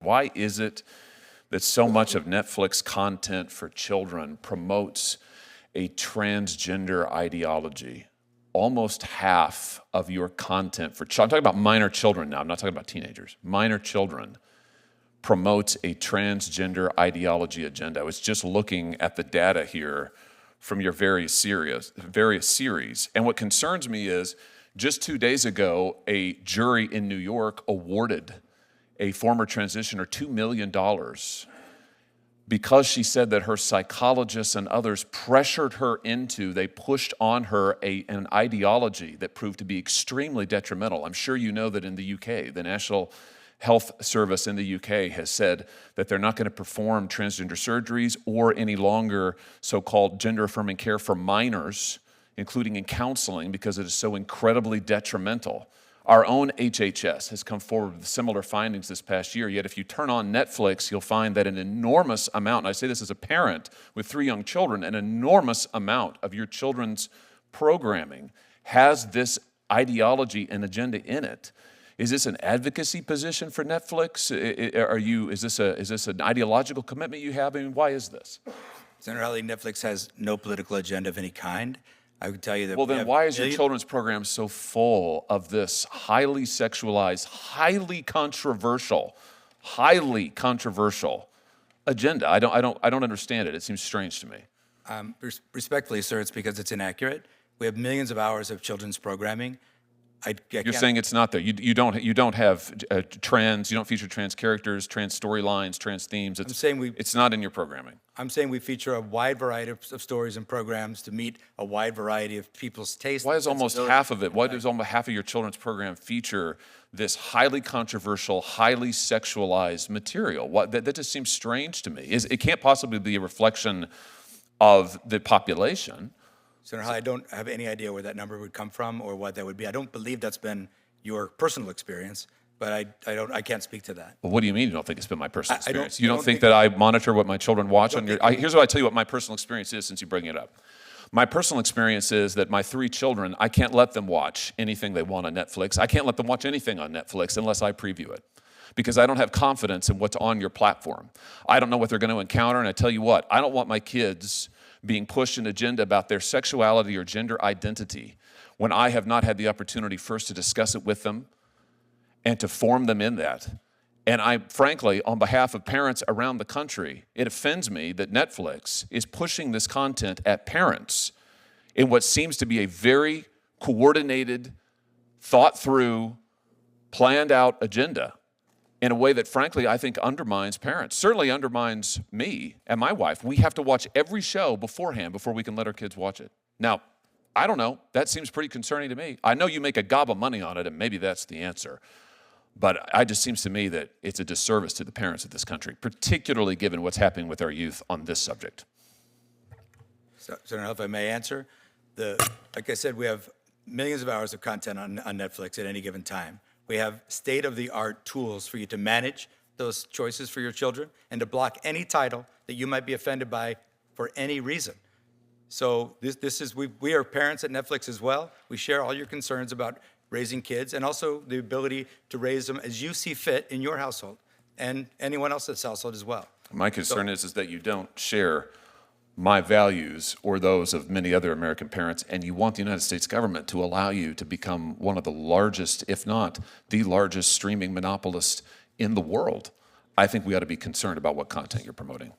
Why is it that so much of Netflix content for children promotes a transgender ideology? Almost half of your content for children, I'm talking about minor children now, I'm not talking about teenagers, minor children, promotes a transgender ideology agenda. I was just looking at the data here from your various series. And what concerns me is, just 2 days ago, a jury in New York awarded a former transitioner $2 million because she said that her psychologists and others pressured her into, they pushed on her an ideology that proved to be extremely detrimental. I'm sure you know that in the UK, the National Health Service in the UK has said that they're not going to perform transgender surgeries or any longer so-called gender-affirming care for minors, including in counseling, because it is so incredibly detrimental. Our own HHS has come forward with similar findings this past year, yet if you turn on Netflix, you'll find that an enormous amount, and I say this as a parent with 3 young children, an enormous amount of your children's programming has this ideology and agenda in it. Is this an advocacy position for Netflix? Is this an ideological commitment you have? I mean, why is this? Senator Hawley, Netflix has no political agenda of any kind. I would tell you that. Well, then why is your children's program so full of this highly sexualized, highly controversial agenda? I don't understand it. It seems strange to me. Respectfully, sir, it's because it's inaccurate. We have millions of hours of children's programming. You're saying it's not there. You don't have trans. You don't feature trans characters, trans storylines, trans themes. It's not in your programming. I'm saying we feature a wide variety of stories and programs to meet a wide variety of people's tastes. Why is almost half of it? Why does almost half of your children's program feature this highly controversial, highly sexualized material? That just seems strange to me. It can't possibly be a reflection of the population. Senator Hawley, I don't have any idea where that number would come from or what that would be. I don't believe that's been your personal experience, but I can't speak to that. Well, what do you mean you don't think it's been my personal experience? You don't think that I monitor what my children watch on your... Here's what I tell you what my personal experience is since you bring it up. My personal experience is that my 3 children, I can't let them watch anything they want on Netflix. I can't let them watch anything on Netflix unless I preview it, because I don't have confidence in what's on your platform. I don't know what they're going to encounter, and I tell you what, I don't want my kids being pushed an agenda about their sexuality or gender identity when I have not had the opportunity first to discuss it with them and to form them in that. And frankly, on behalf of parents around the country, it offends me that Netflix is pushing this content at parents in what seems to be a very coordinated, thought-through, planned-out agenda in a way that, frankly, I think undermines parents, certainly undermines me and my wife. We have to watch every show beforehand before we can let our kids watch it. Now, I don't know. That seems pretty concerning to me. I know you make a gob of money on it, and maybe that's the answer. But it just seems to me that it's a disservice to the parents of this country, particularly given what's happening with our youth on this subject. Senator, if I may answer, like I said, we have millions of hours of content on Netflix at any given time. We have state-of-the-art tools for you to manage those choices for your children and to block any title that you might be offended by for any reason. So we are parents at Netflix as well. We share all your concerns about raising kids and also the ability to raise them as you see fit in your household and anyone else's household as well. My concern is that you don't share my values or those of many other American parents, and you want the United States government to allow you to become one of the largest, if not the largest, streaming monopolist in the world. I think we ought to be concerned about what content you're promoting.